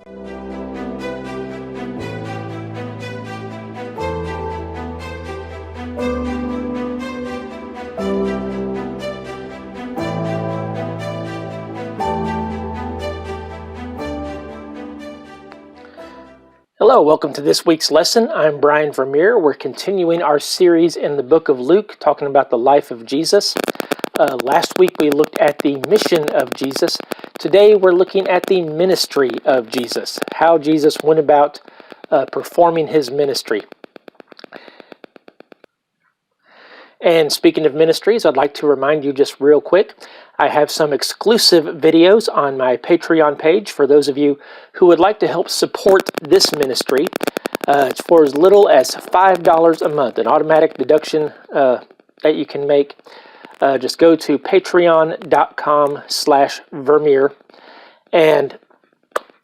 Hello, welcome to this week's lesson. I'm Brian Vermeer. We're continuing our series in the book of Luke, talking about the life of Jesus. Last week we looked at the mission of Jesus. Today we're looking at the ministry of Jesus, how Jesus went about performing his ministry. And speaking of ministries, I'd like to remind you just real quick, I have some exclusive videos on my Patreon page for those of you who would like to help support this ministry. It's for as little as $5 a month, an automatic deduction that you can make. Just go to patreon.com/Vermeer, and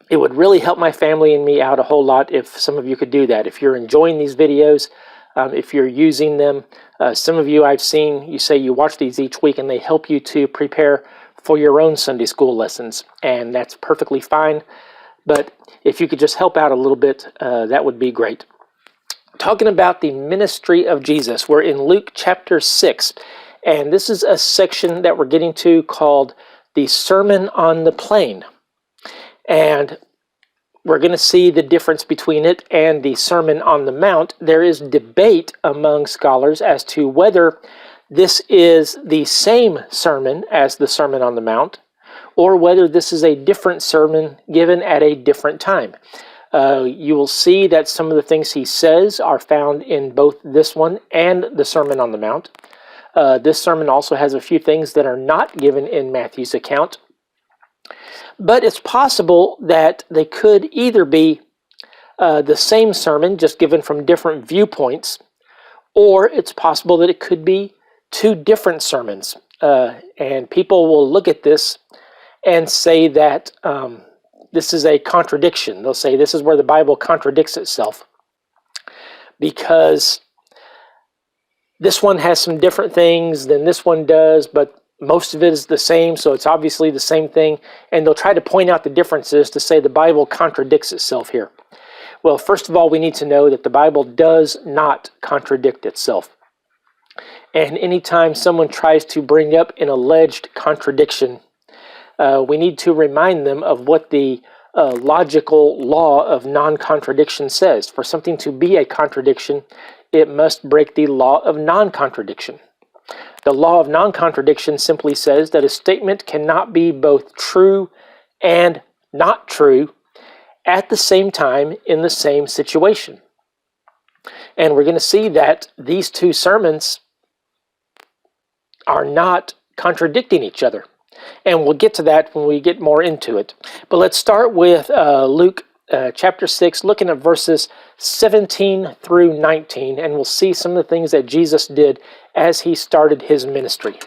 it would really help my family and me out a whole lot if some of you could do that. If you're enjoying these videos, if you're using them, some of you I've seen, you say you watch these each week and they help you to prepare for your own Sunday school lessons, and that's perfectly fine. But if you could just help out a little bit, that would be great. Talking about the ministry of Jesus, we're in Luke chapter 6, and this is a section that we're getting to called the Sermon on the Plain. And we're going to see the difference between it and the Sermon on the Mount. There is debate among scholars as to whether this is the same sermon as the Sermon on the Mount, or whether this is a different sermon given at a different time. You will see that some of the things he says are found in both this one and the Sermon on the Mount. This sermon also has a few things that are not given in Matthew's account. But it's possible that they could either be the same sermon, just given from different viewpoints, or it's possible that it could be two different sermons. And people will look at this and say that this is a contradiction. They'll say this is where the Bible contradicts itself, because this one has some different things than this one does, but most of it is the same, so it's obviously the same thing, and they'll try to point out the differences to say the Bible contradicts itself here. Well, first of all, we need to know that the Bible does not contradict itself. And anytime someone tries to bring up an alleged contradiction, we need to remind them of what the logical law of non-contradiction says. For something to be a contradiction, it must break the law of non-contradiction. The law of non-contradiction simply says that a statement cannot be both true and not true at the same time in the same situation. And we're going to see that these two sermons are not contradicting each other. And we'll get to that when we get more into it. But let's start with Luke chapter 6, looking at verses 17 through 19, and we'll see some of the things that Jesus did as he started his ministry.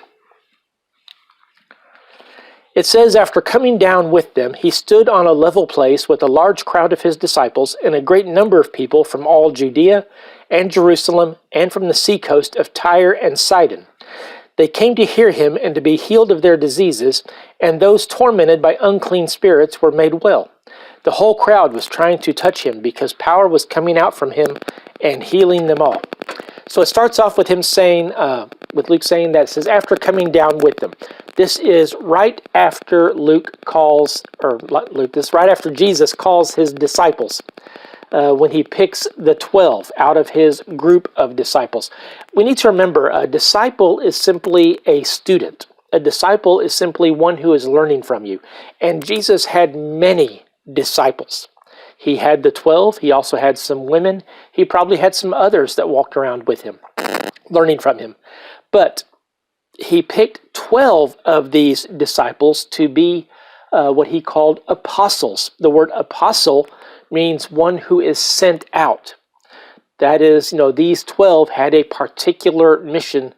It says, after coming down with them, he stood on a level place with a large crowd of his disciples and a great number of people from all Judea and Jerusalem and from the seacoast of Tyre and Sidon. They came to hear him and to be healed of their diseases, and those tormented by unclean spirits were made well. The whole crowd was trying to touch him because power was coming out from him and healing them all. So it starts off with him saying, with Luke saying that, it says, after coming down with them. This is right after this is right after Jesus calls his disciples, when he picks the 12 out of his group of disciples. We need to remember, a disciple is simply a student. A disciple is simply one who is learning from you. And Jesus had many disciples. He had the 12. He also had some women. He probably had some others that walked around with him, learning from him. But he picked 12 of these disciples to be what he called apostles. The word apostle means one who is sent out. That is, these 12 had a particular mission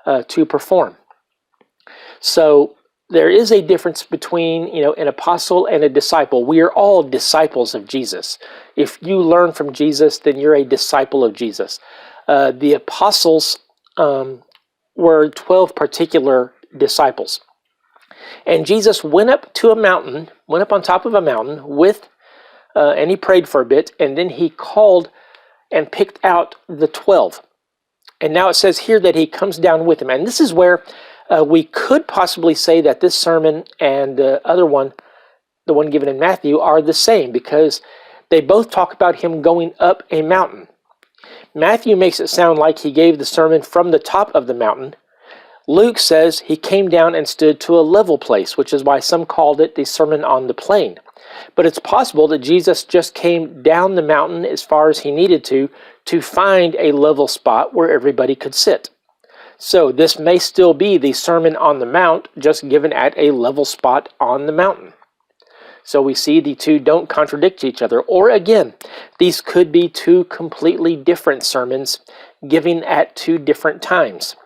to perform. So there is a difference between, an apostle and a disciple. We are all disciples of Jesus. If you learn from Jesus, then you're a disciple of Jesus. The apostles were 12 particular disciples. And Jesus went up on top of a mountain with and he prayed for a bit, and then he called and picked out the 12. And now it says here that he comes down with them. And this is where we could possibly say that this sermon and the other one, the one given in Matthew, are the same, because they both talk about him going up a mountain. Matthew makes it sound like he gave the sermon from the top of the mountain. Luke says he came down and stood to a level place, which is why some called it the Sermon on the Plain. But it's possible that Jesus just came down the mountain as far as he needed to find a level spot where everybody could sit. So this may still be the Sermon on the Mount, just given at a level spot on the mountain. So we see the two don't contradict each other. Or again, these could be two completely different sermons given at two different times.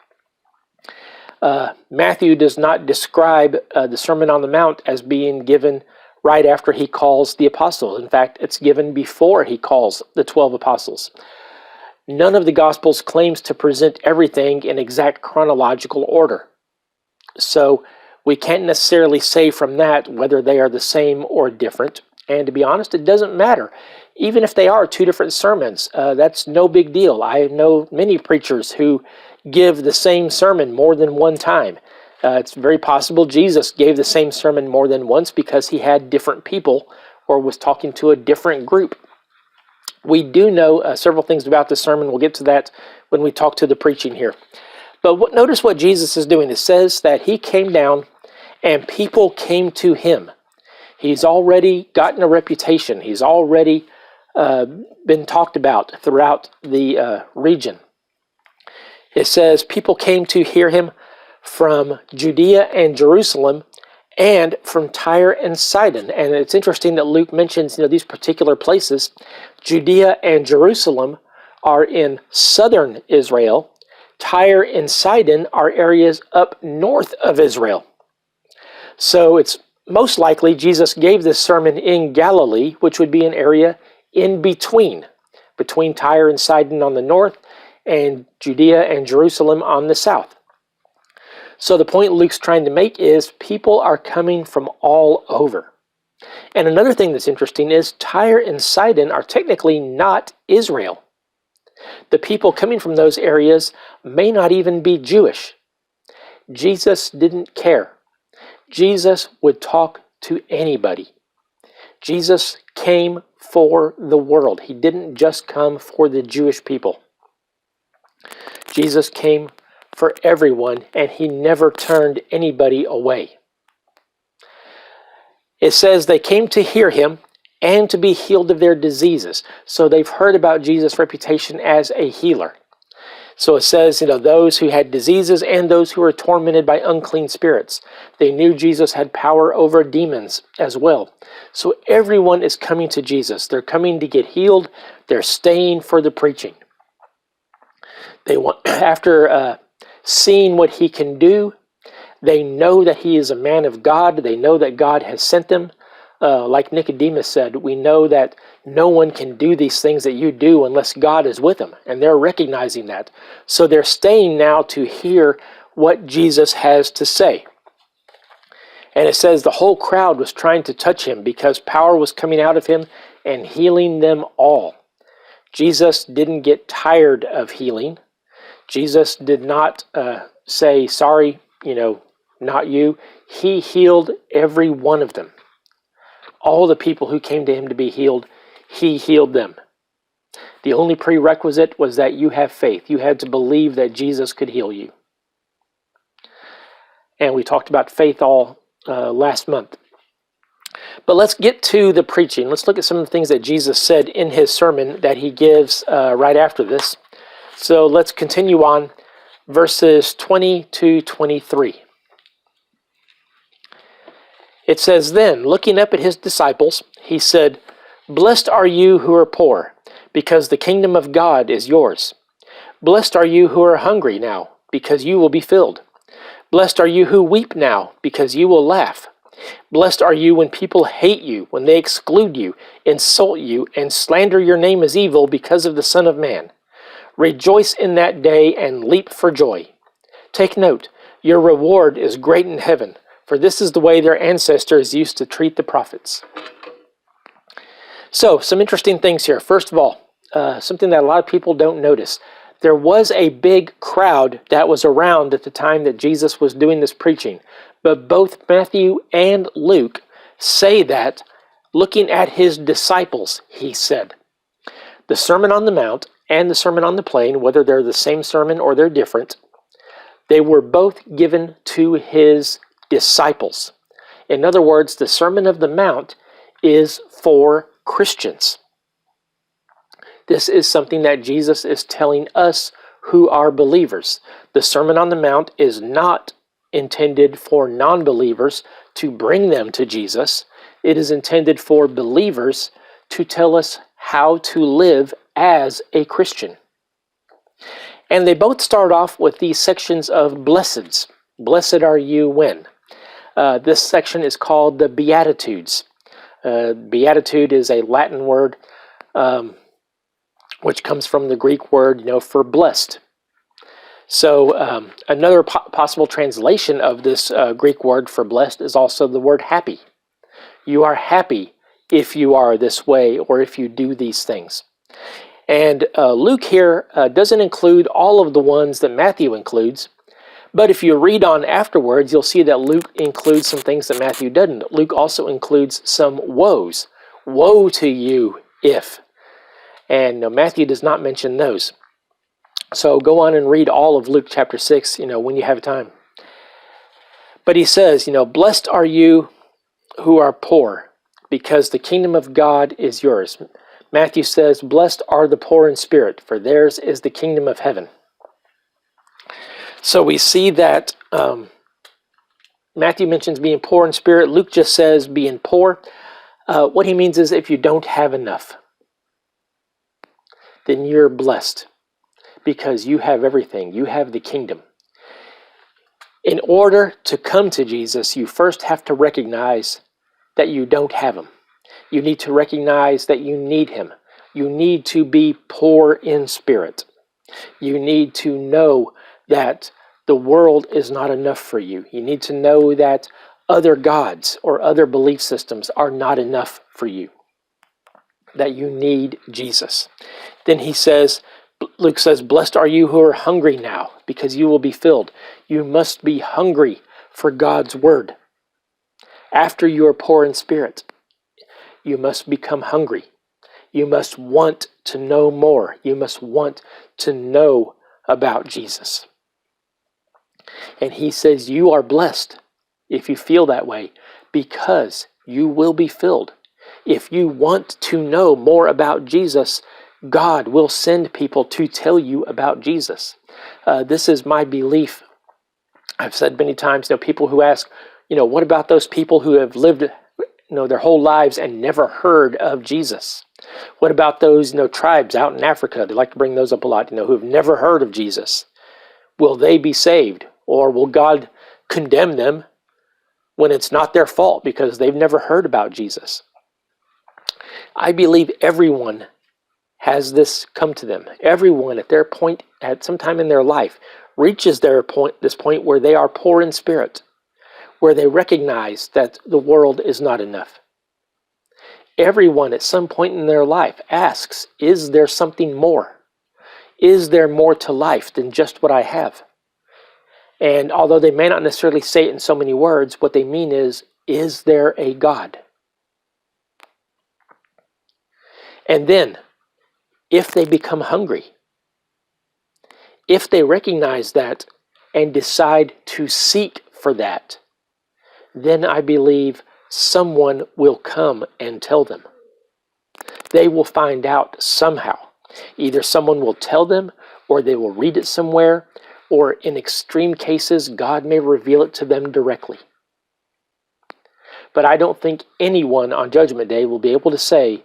Matthew does not describe the Sermon on the Mount as being given right after he calls the apostles. In fact, it's given before he calls the 12 apostles. None of the Gospels claims to present everything in exact chronological order. So we can't necessarily say from that whether they are the same or different. And to be honest, it doesn't matter. Even if they are two different sermons, that's no big deal. I know many preachers who give the same sermon more than one time. It's very possible Jesus gave the same sermon more than once because he had different people or was talking to a different group. We do know several things about this sermon. We'll get to that when we talk to the preaching here. But notice what Jesus is doing. It says that he came down and people came to him. He's already gotten a reputation. He's already been talked about throughout the region. It says people came to hear him from Judea and Jerusalem and from Tyre and Sidon. And it's interesting that Luke mentions these particular places. Judea and Jerusalem are in southern Israel. Tyre and Sidon are areas up north of Israel. So it's most likely Jesus gave this sermon in Galilee, which would be an area in between Tyre and Sidon on the north and Judea and Jerusalem on the south. So the point Luke's trying to make is people are coming from all over. And another thing that's interesting is Tyre and Sidon are technically not Israel. The people coming from those areas may not even be Jewish. Jesus didn't care. Jesus would talk to anybody. Jesus came for the world. He didn't just come for the Jewish people. Jesus came for everyone, and he never turned anybody away. It says they came to hear him and to be healed of their diseases. So they've heard about Jesus' reputation as a healer. So it says, those who had diseases and those who were tormented by unclean spirits. They knew Jesus had power over demons as well. So everyone is coming to Jesus. They're coming to get healed. They're staying for the preaching. They want, after seeing what he can do, they know that he is a man of God. They know that God has sent them. Like Nicodemus said, we know that no one can do these things that you do unless God is with them. And they're recognizing that. So they're staying now to hear what Jesus has to say. And it says the whole crowd was trying to touch him because power was coming out of him and healing them all. Jesus didn't get tired of healing. Jesus did not say, sorry, not you. He healed every one of them. All the people who came to him to be healed, he healed them. The only prerequisite was that you have faith. You had to believe that Jesus could heal you. And we talked about faith all last month. But let's get to the preaching. Let's look at some of the things that Jesus said in his sermon that he gives right after this. So let's continue on verses 20 to 23. It says, then, looking up at his disciples, he said, blessed are you who are poor, because the kingdom of God is yours. Blessed are you who are hungry now, because you will be filled. Blessed are you who weep now, because you will laugh. Blessed are you when people hate you, when they exclude you, insult you, and slander your name as evil because of the Son of Man. Rejoice in that day and leap for joy. Take note, your reward is great in heaven, for this is the way their ancestors used to treat the prophets. So, some interesting things here. First of all, something that a lot of people don't notice. There was a big crowd that was around at the time that Jesus was doing this preaching. But both Matthew and Luke say that looking at his disciples, he said. The Sermon on the Mount and the Sermon on the Plain, whether they're the same sermon or they're different, they were both given to his disciples. In other words, the Sermon of the Mount is for Christians. This is something that Jesus is telling us who are believers. The Sermon on the Mount is not intended for non-believers to bring them to Jesus. It is intended for believers to tell us how to live as a Christian. And they both start off with these sections of blesseds. Blessed are you when. This section is called the Beatitudes. Beatitude is a Latin word which comes from the Greek word, for blessed. So another possible translation of this Greek word for blessed is also the word happy. You are happy if you are this way or if you do these things. And Luke here doesn't include all of the ones that Matthew includes, but if you read on afterwards, you'll see that Luke includes some things that Matthew doesn't. Luke also includes some woes. Woe to you if. And Matthew does not mention those. So go on and read all of Luke chapter 6, when you have time. But he says, blessed are you who are poor, because the kingdom of God is yours. Matthew says, blessed are the poor in spirit, for theirs is the kingdom of heaven. So we see that Matthew mentions being poor in spirit. Luke just says being poor. What he means is if you don't have enough, then you're blessed because you have everything. You have the kingdom. In order to come to Jesus, you first have to recognize that you don't have him. You need to recognize that you need him. You need to be poor in spirit. You need to know that the world is not enough for you. You need to know that other gods or other belief systems are not enough for you. That you need Jesus. Then Luke says, blessed are you who are hungry now, because you will be filled. You must be hungry for God's word. After you are poor in spirit, you must become hungry. You must want to know more. You must want to know about Jesus. And he says you are blessed if you feel that way, because you will be filled. If you want to know more about Jesus, God will send people to tell you about Jesus. This is my belief. I've said many times, people who ask, what about those people who have lived, their whole lives and never heard of Jesus? What about those, tribes out in Africa? They like to bring those up a lot, who have never heard of Jesus. Will they be saved? Or will God condemn them when it's not their fault because they've never heard about Jesus? I believe everyone has this come to them. Everyone at their point, at some time in their life, reaches this point where they are poor in spirit, where they recognize that the world is not enough. Everyone at some point in their life asks, is there something more? Is there more to life than just what I have? And although they may not necessarily say it in so many words, what they mean is there a God? And then, if they become hungry, if they recognize that and decide to seek for that, then I believe someone will come and tell them. They will find out somehow. Either someone will tell them, or they will read it somewhere, or in extreme cases, God may reveal it to them directly. But I don't think anyone on Judgment Day will be able to say,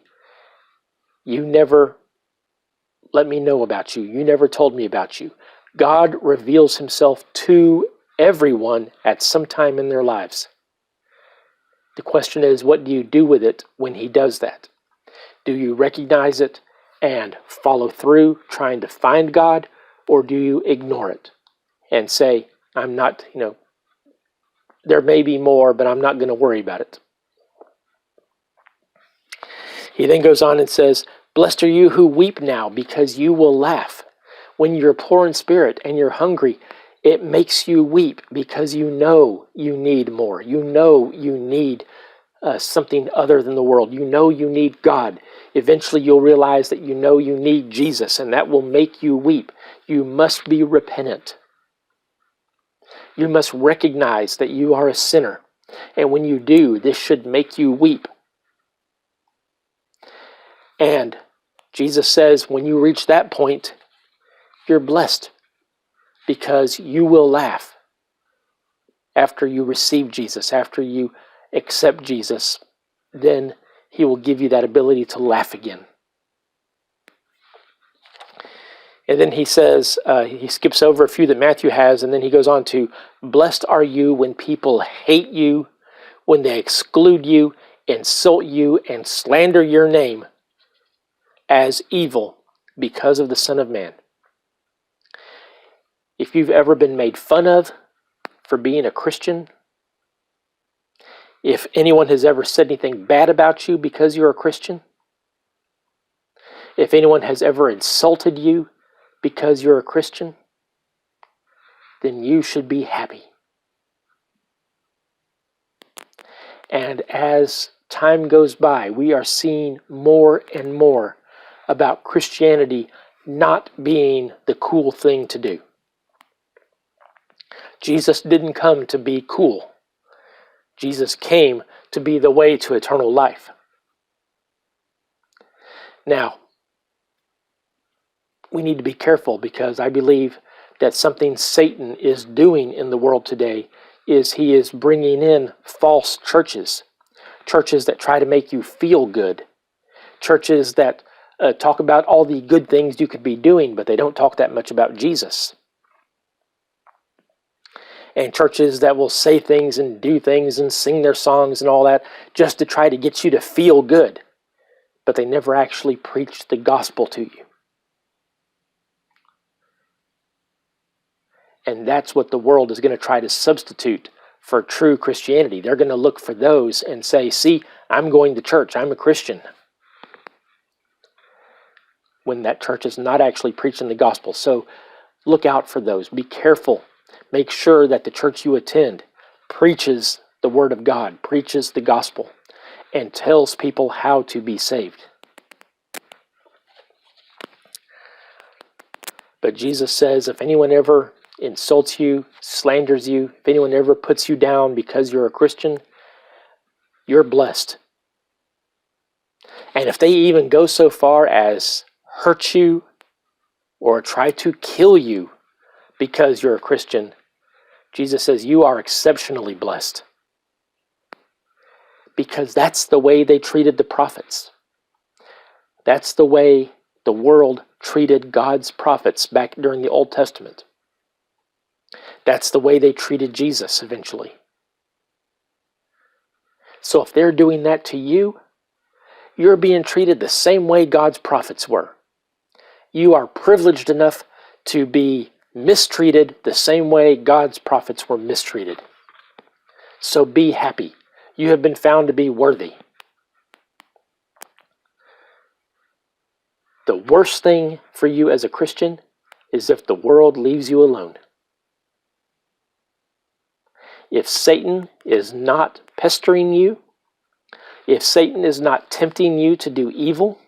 you never let me know about you. You never told me about you. God reveals himself to everyone at some time in their lives. The question is, what do you do with it when he does that? Do you recognize it and follow through trying to find God, or do you ignore it and say, I'm not, there may be more, but I'm not going to worry about it? He then goes on and says, "Blessed are you who weep now, because you will laugh. When you're poor in spirit and you're hungry, it makes you weep because you know you need more. You know you need something other than the world. You know you need God. Eventually you'll realize that you know you need Jesus, and that will make you weep. You must be repentant. You must recognize that you are a sinner. And when you do, this should make you weep." And Jesus says, when you reach that point, you're blessed, because you will laugh after you receive Jesus, after you accept Jesus. Then he will give you that ability to laugh again. And then he says, he skips over a few that Matthew has, and then he goes on to, "Blessed are you when people hate you, when they exclude you, insult you, and slander your name as evil because of the Son of Man." If you've ever been made fun of for being a Christian, if anyone has ever said anything bad about you because you're a Christian, if anyone has ever insulted you because you're a Christian, then you should be happy. And as time goes by, we are seeing more and more about Christianity not being the cool thing to do. Jesus didn't come to be cool. Jesus came to be the way to eternal life. Now, we need to be careful, because I believe that something Satan is doing in the world today is he is bringing in false churches, churches that try to make you feel good, churches that talk about all the good things you could be doing, but they don't talk that much about Jesus. And churches that will say things and do things and sing their songs and all that just to try to get you to feel good, but they never actually preach the gospel to you. And that's what the world is going to try to substitute for true Christianity. They're going to look for those and say, "See, I'm going to church, I'm a Christian," when that church is not actually preaching the gospel. So look out for those. Be careful. Make sure that the church you attend preaches the word of God, preaches the gospel, and tells people how to be saved. But Jesus says, if anyone ever insults you, slanders you, if anyone ever puts you down because you're a Christian, you're blessed. And if they even go so far as hurt you or try to kill you because you're a Christian, Jesus says you are exceptionally blessed. Because that's the way they treated the prophets. That's the way the world treated God's prophets back during the Old Testament. That's the way they treated Jesus eventually. So if they're doing that to you, you're being treated the same way God's prophets were. You are privileged enough to be mistreated the same way God's prophets were mistreated. So be happy. You have been found to be worthy. The worst thing for you as a Christian is if the world leaves you alone. If Satan is not pestering you, if Satan is not tempting you to do evil,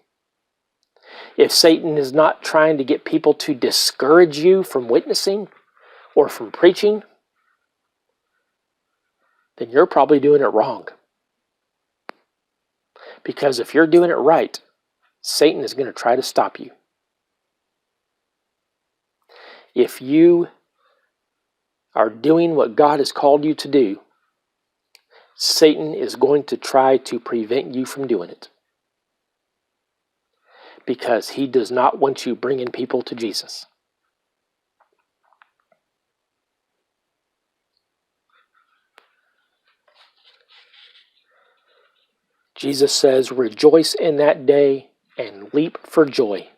if Satan is not trying to get people to discourage you from witnessing or from preaching, then you're probably doing it wrong. Because if you're doing it right, Satan is going to try to stop you. If you are doing what God has called you to do, Satan is going to try to prevent you from doing it. Because he does not want you bringing people to Jesus. Jesus says, "Rejoice in that day and leap for joy.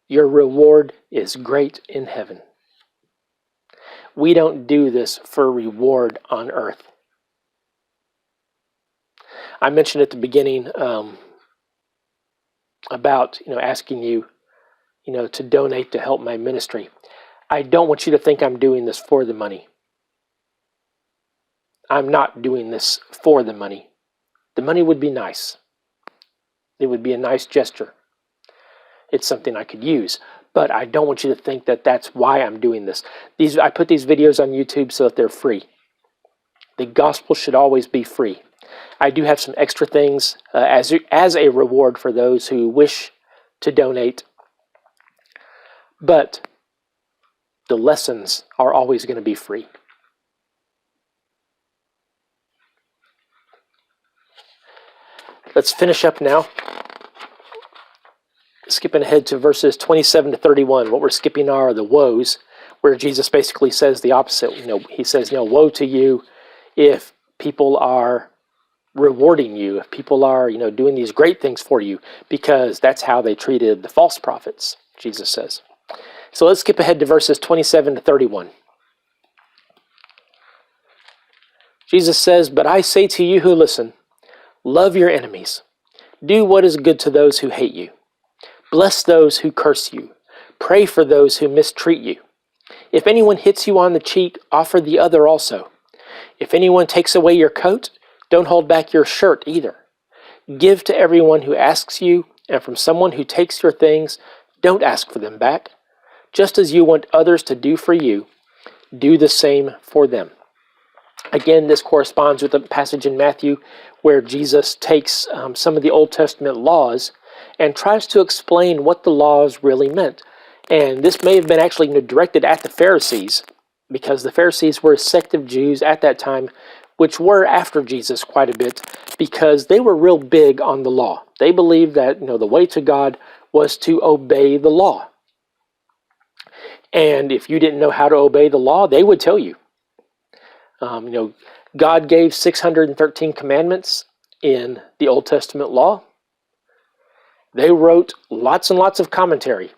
Your reward is great in heaven." We don't do this for reward on earth. I mentioned at the beginning, about, asking you, to donate to help my ministry. I don't want you to think I'm doing this for the money. I'm not doing this for the money. The money would be nice. It would be a nice gesture. It's something I could use. But I don't want you to think that that's why I'm doing this. I put these videos on YouTube so that they're free. The gospel should always be free. I do have some extra things as a reward for those who wish to donate. But the lessons are always going to be free. Let's finish up now. Skipping ahead to verses 27 to 31. What we're skipping are the woes, where Jesus basically says the opposite. He says, woe to you if people are rewarding you, if people are, doing these great things for you, because that's how they treated the false prophets, Jesus says. So let's skip ahead to verses 27 to 31. Jesus says, "But I say to you who listen, love your enemies. Do what is good to those who hate you. Bless those who curse you. Pray for those who mistreat you. If anyone hits you on the cheek, offer the other also. If anyone takes away your coat, don't hold back your shirt either. Give to everyone who asks you, and from someone who takes your things, don't ask for them back. Just as you want others to do for you, do the same for them." Again, this corresponds with the passage in Matthew where Jesus takes some of the Old Testament laws and tries to explain what the laws really meant. And this may have been actually directed at the Pharisees, because the Pharisees were a sect of Jews at that time, which were after Jesus quite a bit, because they were real big on the law. They believed that the way to God was to obey the law. And if you didn't know how to obey the law, they would tell you. God gave 613 commandments in the Old Testament law. They wrote lots and lots of commentary.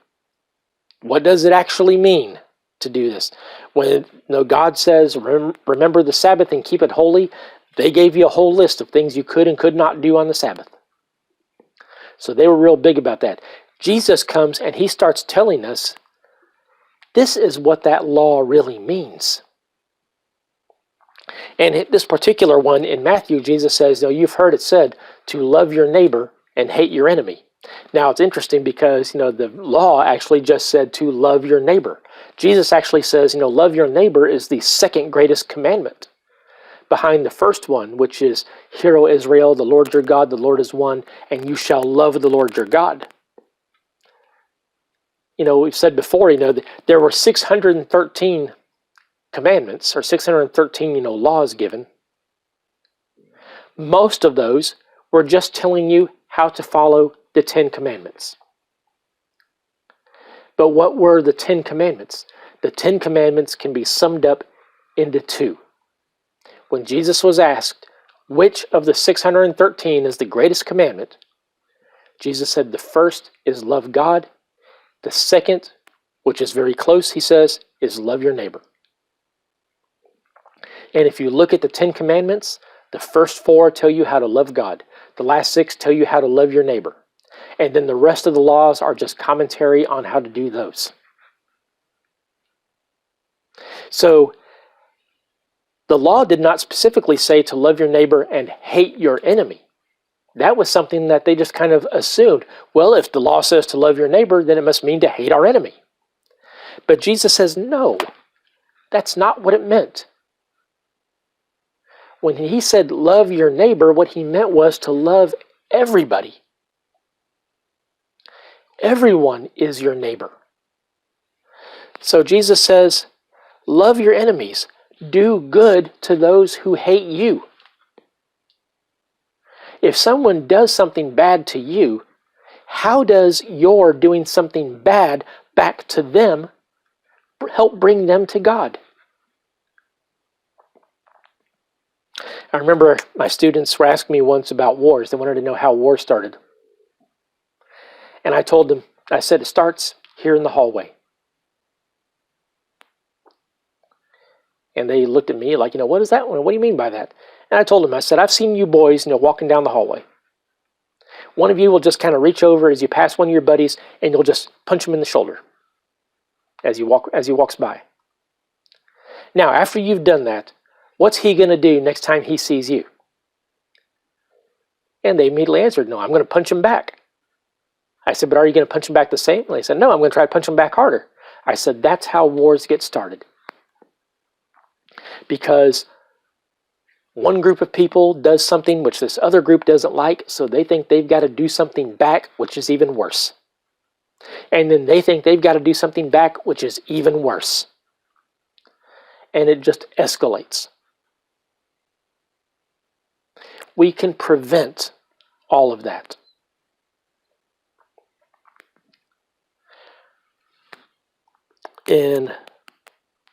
What does it actually mean to do this? When God says, remember the Sabbath and keep it holy, they gave you a whole list of things you could and could not do on the Sabbath. So they were real big about that. Jesus comes and he starts telling us, this is what that law really means. And this particular one in Matthew, Jesus says, you've heard it said to love your neighbor and hate your enemy. Now it's interesting because, the law actually just said to love your neighbor. Jesus actually says, love your neighbor is the second greatest commandment behind the first one, which is, Hear, O Israel, the Lord your God, the Lord is one, and you shall love the Lord your God. We've said before, there were 613 commandments, or 613, laws given. Most of those were just telling you how to follow the 10 commandments. But what were the 10 commandments? The 10 commandments can be summed up into two. When Jesus was asked, which of the 613 is the greatest commandment? Jesus said the first is love God. The second, which is very close, he says, is love your neighbor. And if you look at the 10 commandments, the first 4 tell you how to love God. The last 6 tell you how to love your neighbor. And then the rest of the laws are just commentary on how to do those. So the law did not specifically say to love your neighbor and hate your enemy. That was something that they just kind of assumed. Well, if the law says to love your neighbor, then it must mean to hate our enemy. But Jesus says, no, that's not what it meant. When he said love your neighbor, what he meant was to love everybody. Everyone is your neighbor. So Jesus says, love your enemies. Do good to those who hate you. If someone does something bad to you, how does your doing something bad back to them help bring them to God? I remember my students were asking me once about wars. They wanted to know how war started. And I told them, I said, it starts here in the hallway. And they looked at me like, what is that? What do you mean by that? And I told them, I said, I've seen you boys, walking down the hallway. One of you will just kind of reach over as you pass one of your buddies, and you'll just punch him in the shoulder as he walks by. Now, after you've done that, what's he going to do next time he sees you? And they immediately answered, no, I'm going to punch him back. I said, but are you going to punch him back the same? And they said, no, I'm going to try to punch him back harder. I said, that's how wars get started. Because one group of people does something which this other group doesn't like, so they think they've got to do something back, which is even worse. And then they think they've got to do something back, which is even worse. And it just escalates. We can prevent all of that. In,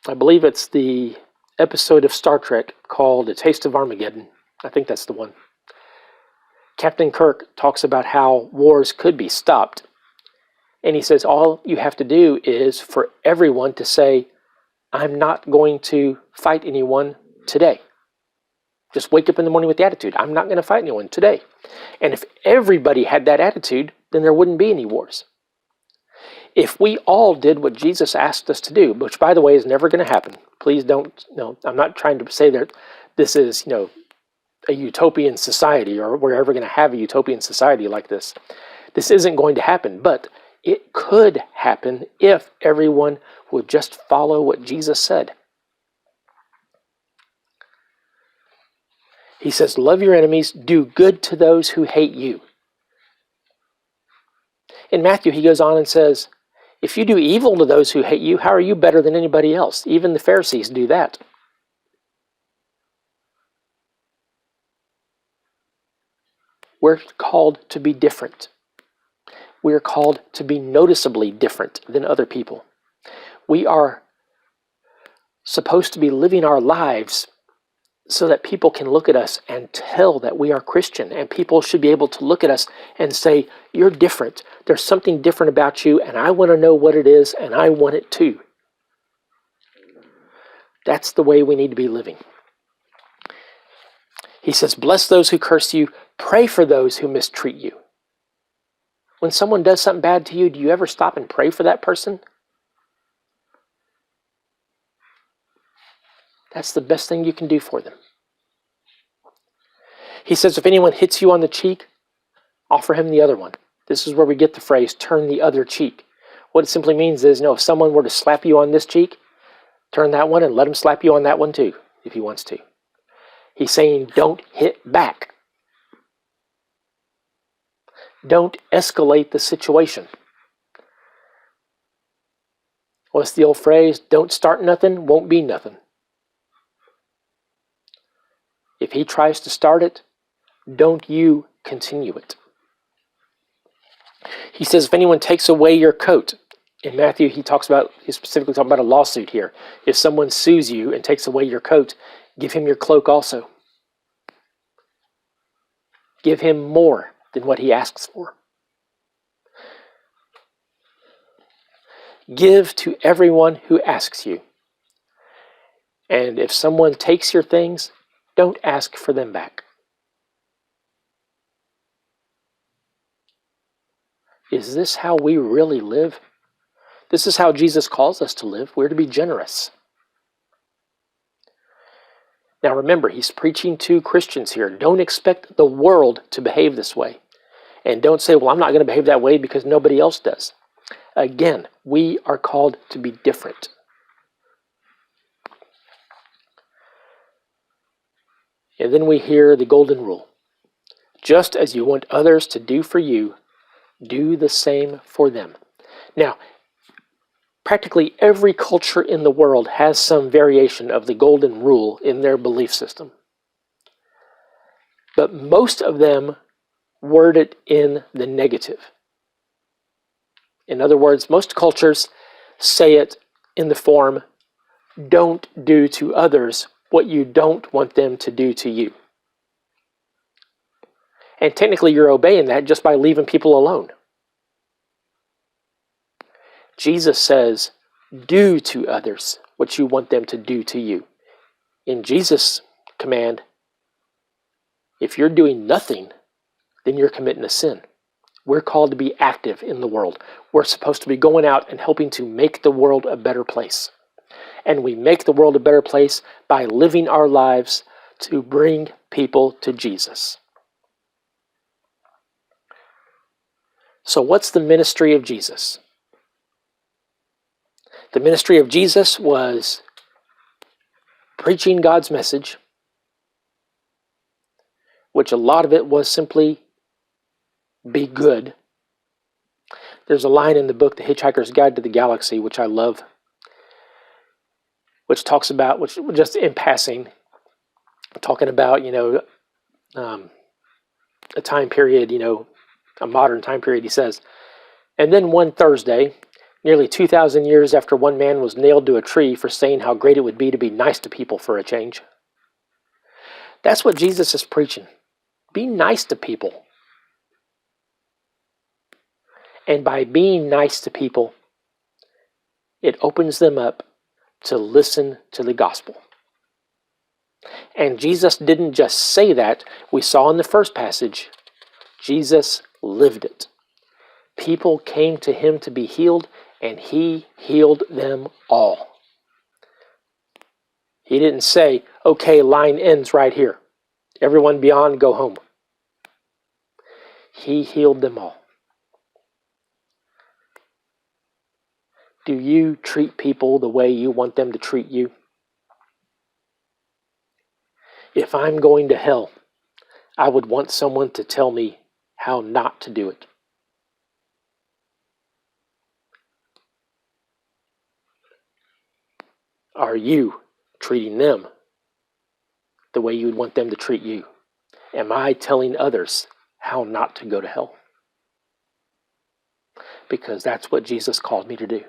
I believe it's the episode of Star Trek called A Taste of Armageddon. I think that's the one. Captain Kirk talks about how wars could be stopped. And he says all you have to do is for everyone to say, I'm not going to fight anyone today. Just wake up in the morning with the attitude, I'm not going to fight anyone today. And if everybody had that attitude, then there wouldn't be any wars. If we all did what Jesus asked us to do, which by the way is never going to happen. Please don't, I'm not trying to say that this is, a utopian society or we're ever going to have a utopian society like this. This isn't going to happen, but it could happen if everyone would just follow what Jesus said. He says, love your enemies, do good to those who hate you. In Matthew, he goes on and says, if you do evil to those who hate you, how are you better than anybody else? Even the Pharisees do that. We're called to be different. We are called to be noticeably different than other people. We are supposed to be living our lives so that people can look at us and tell that we are Christian. And people should be able to look at us and say, you're different. There's something different about you, and I want to know what it is, and I want it too. That's the way we need to be living. He says, bless those who curse you, pray for those who mistreat you. When someone does something bad to you, do you ever stop and pray for that person? That's the best thing you can do for them. He says, if anyone hits you on the cheek, offer him the other one. This is where we get the phrase, turn the other cheek. What it simply means is, if someone were to slap you on this cheek, turn that one and let him slap you on that one too, if he wants to. He's saying, don't hit back. Don't escalate the situation. What's the old phrase? Don't start nothing, won't be nothing. If he tries to start it, don't you continue it. He says, if anyone takes away your coat, in Matthew he's specifically talking about a lawsuit here. If someone sues you and takes away your coat, give him your cloak also. Give him more than what he asks for. Give to everyone who asks you. And if someone takes your things, don't ask for them back. Is this how we really live? This is how Jesus calls us to live. We're to be generous. Now remember, he's preaching to Christians here. Don't expect the world to behave this way. And don't say, well, I'm not going to behave that way because nobody else does. Again, we are called to be different. And then we hear the golden rule. Just as you want others to do for you, do the same for them. Now, practically every culture in the world has some variation of the golden rule in their belief system. But most of them word it in the negative. In other words, most cultures say it in the form, don't do to others what you don't want them to do to you. And technically you're obeying that just by leaving people alone. Jesus says, do to others what you want them to do to you. In Jesus' command, if you're doing nothing, then you're committing a sin. We're called to be active in the world. We're supposed to be going out and helping to make the world a better place. And we make the world a better place by living our lives to bring people to Jesus. So what's the ministry of Jesus? The ministry of Jesus was preaching God's message, which a lot of it was simply be good. There's a line in the book, The Hitchhiker's Guide to the Galaxy, which I love, which talks about, which just in passing, talking about, a time period, a modern time period, he says, and then one Thursday, nearly 2,000 years after one man was nailed to a tree for saying how great it would be to be nice to people for a change. That's what Jesus is preaching. Be nice to people. And by being nice to people, it opens them up to listen to the gospel. And Jesus didn't just say that. We saw in the first passage, Jesus lived it. People came to him to be healed, and he healed them all. He didn't say, okay, line ends right here. Everyone beyond, go home. He healed them all. Do you treat people the way you want them to treat you? If I'm going to hell, I would want someone to tell me how not to do it. Are you treating them the way you would want them to treat you? Am I telling others how not to go to hell? Because that's what Jesus called me to do.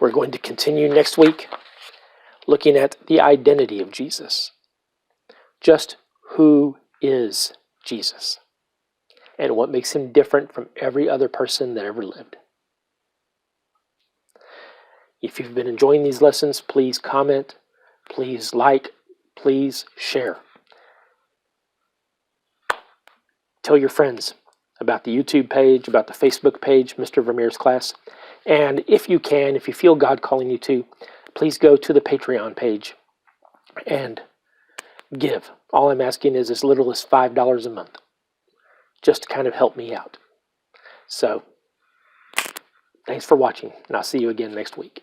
We're going to continue next week looking at the identity of Jesus. Just who is Jesus? And what makes him different from every other person that ever lived. If you've been enjoying these lessons, please comment, please like, please share. Tell your friends about the YouTube page, about the Facebook page, Mr. Vermeer's Class. And if you can, if you feel God calling you to, please go to the Patreon page and give. All I'm asking is as little as $5 a month, just to kind of help me out. So, thanks for watching, and I'll see you again next week.